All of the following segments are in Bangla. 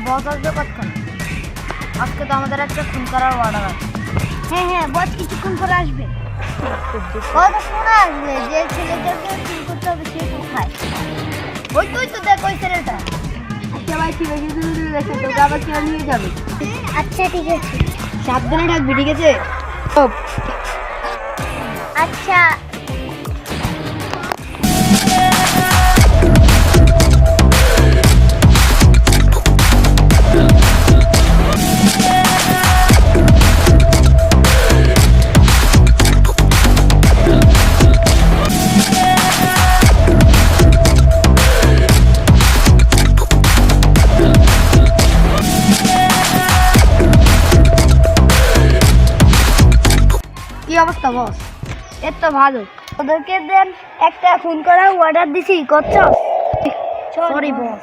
বস আসবে কতক্ষণ? আজকে তো আমাদের একটা খুন করার অর্ডার আছে। হ্যাঁ বস কিছুক্ষণ পরে আসবে। কতক্ষণ আসবে? যে ছেলেটাকে খুন করতে হবে সে কোথায়? ওই তুই তো দেখ ওই ছেলেটা। আচ্ছা ভাই ঠিক আছে, দেখে তো আবার কেউ নিয়ে যাবে। আচ্ছা ঠিক আছে, সাবধানে থাকবি ঠিক আছে? আচ্ছা কি অবস্থা বস? এর তো ভালো। ওদেরকে দেন একটা খুন করার অর্ডার দিছি, করছো? Sorry boss.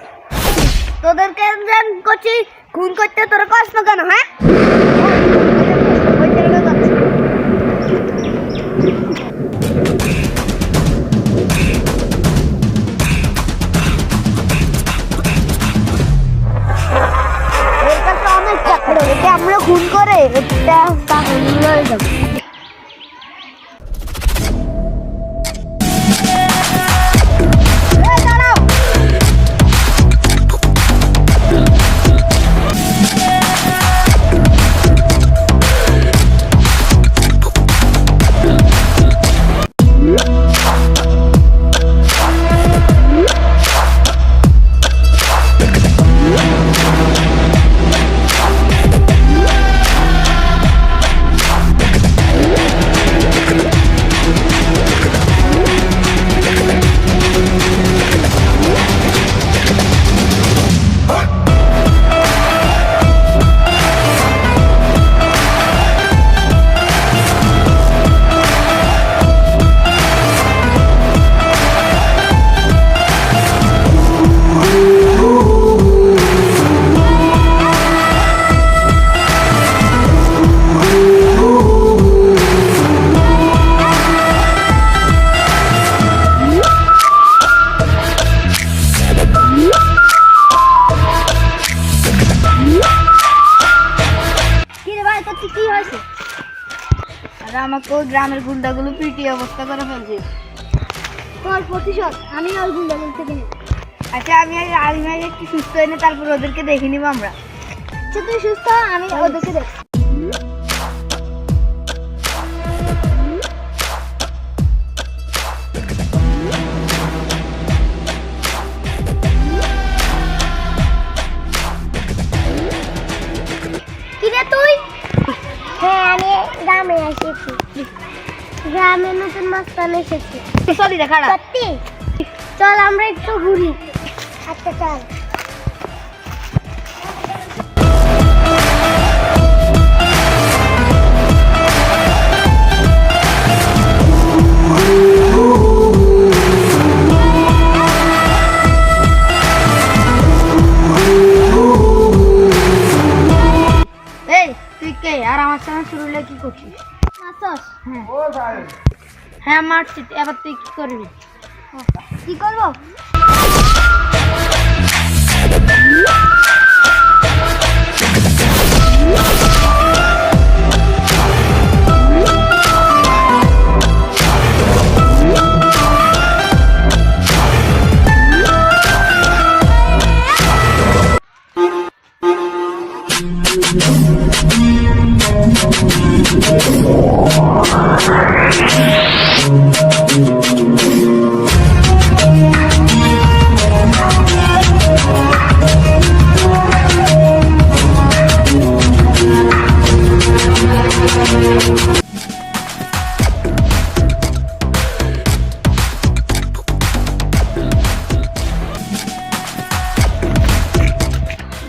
তোদেরকে দেন করছি খুন করতে, তোরা কষ্ট কেন? হ্যাঁ ওই ছেলেটা যাচ্ছে। এর কাছে অনেক টাকা, এটা আমরা খুন করে এটা টাকা হয়ে যাবে। কি হয়েছে? আরে আমাকে ওই গ্রামের গুন্ডাগুলো পিটিয়ে অবস্থা করে ফেলছে। তোর প্রতিশোধ আমি ওই গুন্ডাগুলো থেকে নেব। আচ্ছা আমি আজ একটু সুস্থ এনে তারপর ওদেরকে দেখে নিব আমরা। আচ্ছা তুই সুস্থ, আমি ওদেরকে দেখ। কিরে তুই? হ্যাঁ আমি গ্রামে এসেছি, গ্রামে নতুন মাস্তান এসেছি। সরি দেখা সত্যি, চল আমরা একটু ঘুরি। আচ্ছা চল। আর আমার সঙ্গে শুরু হলে কি করছিস? হ্যাঁ মারছি, এবার তুই কি করবি? কি করবো?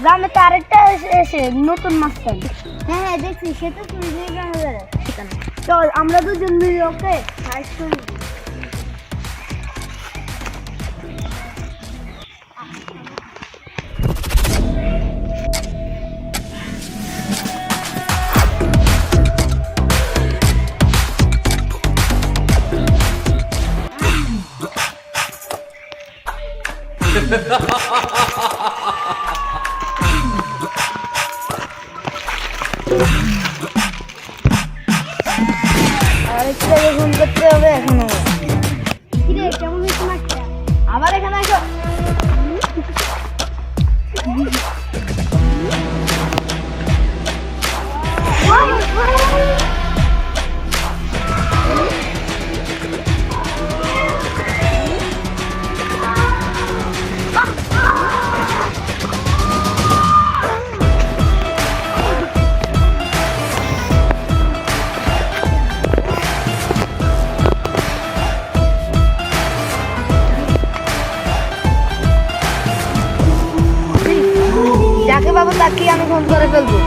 গ্রামে তো আরেকটা এসে নতুন মাস্টার। হ্যাঁ দেখছি, সে তো চুরি নিয়ে গ্রামে বেড়ায়। চল আমরা দুজন মিলে ওকে ফাইট করি। আর একটু আগে ফোন করতে হবে এখন আমার। কিরে কেমন হয়েছে মাছটা? আবার এখানে আসো। যাকে বাবু তাকে আমি ফোন করে ফেলবো।